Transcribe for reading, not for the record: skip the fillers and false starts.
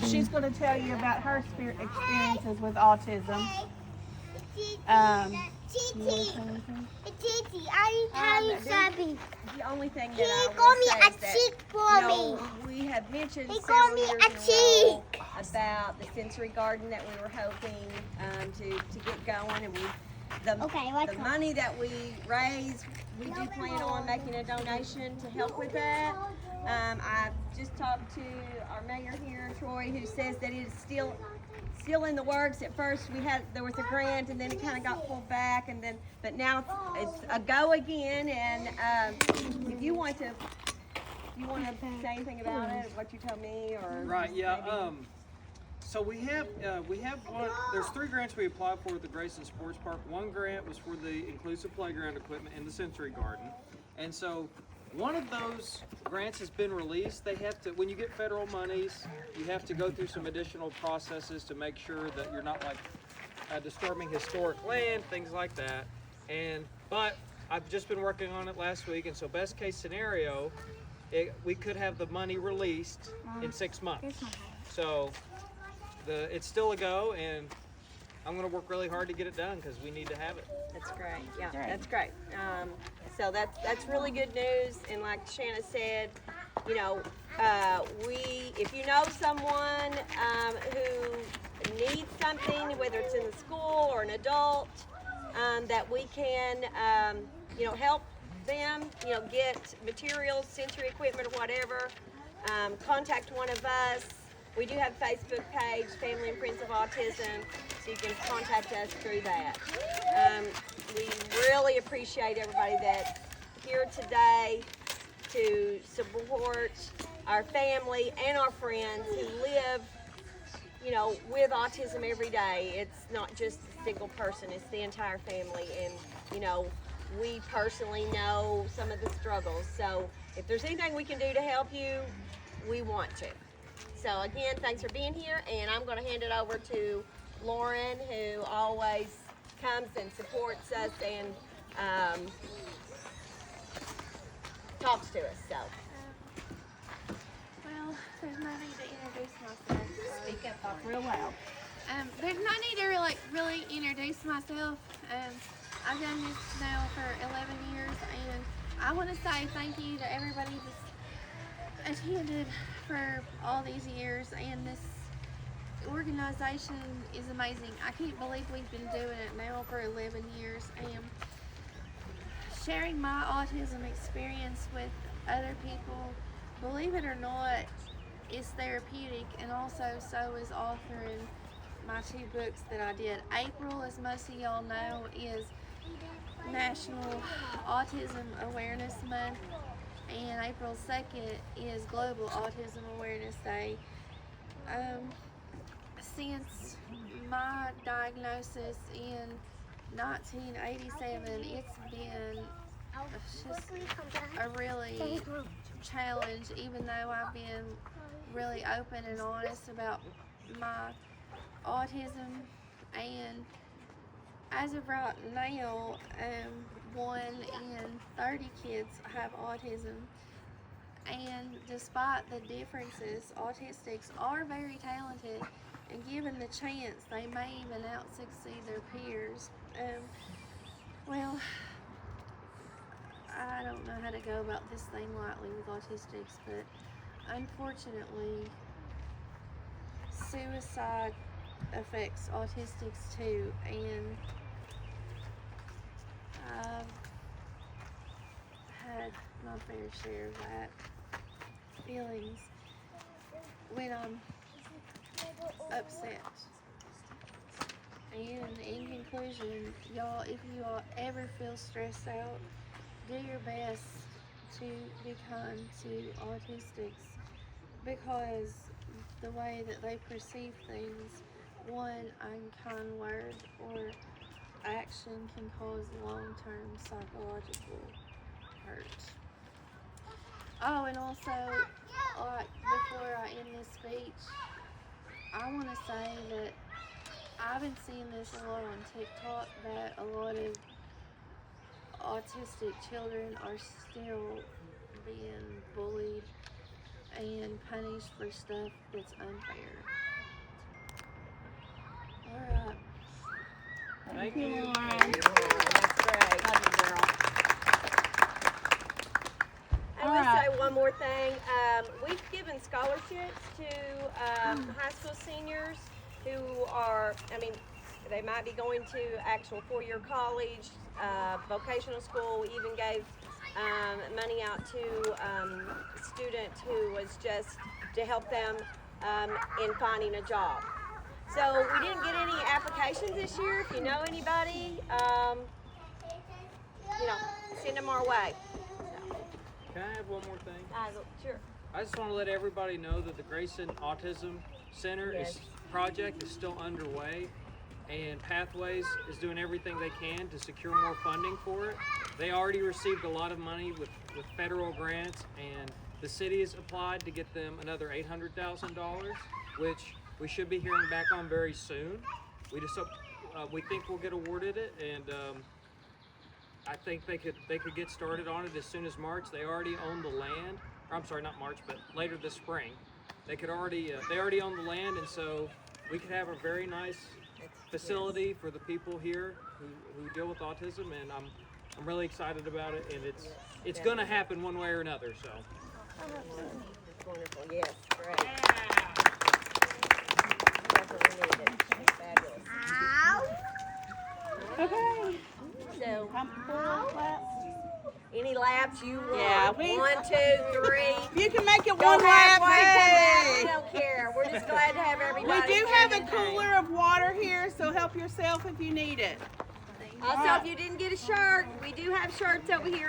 She's going to tell you about her experiences with autism. The only thing that I want to say is that, we have mentioned several years in a row about the sensory garden that we were hoping to get going, and the money that we raise, we do plan on making a donation to help with that. I just talked to our mayor here, Troy, who says that it is still in the works. At first there was a grant, and then it kind of got pulled back, but now it's a go again. And if you want to say anything about it, what you tell me, or right, yeah. So we have one. There's 3 grants we applied for at the Grayson Sports Park. One grant was for the inclusive playground equipment and the sensory garden, and so one of those grants has been released. They have to, when you get federal monies, you have to go through some additional processes to make sure that you're not disturbing historic land, things like that. But I've just been working on it last week, and so best case scenario, we could have the money released in 6 months. So it's still a go, and I'm going to work really hard to get it done because we need to have it. That's great. Yeah, that's great. So that's really good news. And like Shanna said, if you know someone who needs something, whether it's in the school or an adult, that we can, help them, get materials, sensory equipment, or whatever, contact one of us. We do have a Facebook page, Family and Friends of Autism, so you can contact us through that. We really appreciate everybody that's here today to support our family and our friends who live, with autism every day. It's not just a single person, it's the entire family. And, we personally know some of the struggles. So if there's anything we can do to help you, we want to. So again, thanks for being here, and I'm going to hand it over to Lauren, who always comes and supports us and talks to us. So. Well, there's no need to introduce myself. Speak up, talk real loud. There's no need to really introduce myself. I've done this now for 11 years, and I want to say thank you to everybody that's attended for all these years, and this organization is amazing. I can't believe we've been doing it now for 11 years, and sharing my autism experience with other people, believe it or not, is therapeutic, and also so is authoring my 2 books that I did. April, as most of y'all know, is National Autism Awareness Month, and April 2nd is Global Autism Awareness Day. Since my diagnosis in 1987, it's been just a really challenge, even though I've been really open and honest about my autism. And as of right now, 1 in 30 kids have autism, and despite the differences, autistics are very talented, and given the chance, they may even out-succeed their peers. Well, I don't know how to go about this thing lightly with autistics, but unfortunately, suicide affects autistics too, and I've had my fair share of that feelings when I'm upset. And in conclusion, y'all, if you all ever feel stressed out, do your best to be kind to autistics, because the way that they perceive things, one unkind word or action can cause long-term psychological hurt. Oh, and also, like, before I end this speech, I want to say that I've been seeing this a lot on TikTok, that a lot of autistic children are still being bullied and punished for stuff that's unfair. All right. Thank you. That's great. I will say one more thing. We've given scholarships to high school seniors who are, they might be going to actual four-year college, vocational school. We even gave money out to a student who was just to help them in finding a job. So we didn't get any applications this year. If you know anybody, send them our way. Can I have one more thing? Sure. I just want to let everybody know that the Grayson Autism Center project is still underway, and Pathways is doing everything they can to secure more funding for it. They already received a lot of money with federal grants, and the city has applied to get them another $800,000, which we should be hearing back on very soon. We think we'll get awarded it, and I think they could get started on it as soon as March. They already own the land. Or, I'm sorry, not March, but later this spring. They already own the land, and so we could have a very nice facility for the people here who deal with autism, and I'm really excited about it, and it's going to happen one way or another. So. Wonderful. Yes. Great. Definitely need it. Fabulous. Okay. So, Comfortable claps? any laps you want? Yeah, 1, 2, 3. You can make it Go one lap. halfway, come back. Hey! We don't care. We're just glad to have We everybody. do have a here. cooler of water here, so help yourself if you need it. Also, if you didn't get a shirt, we do have shirts over here.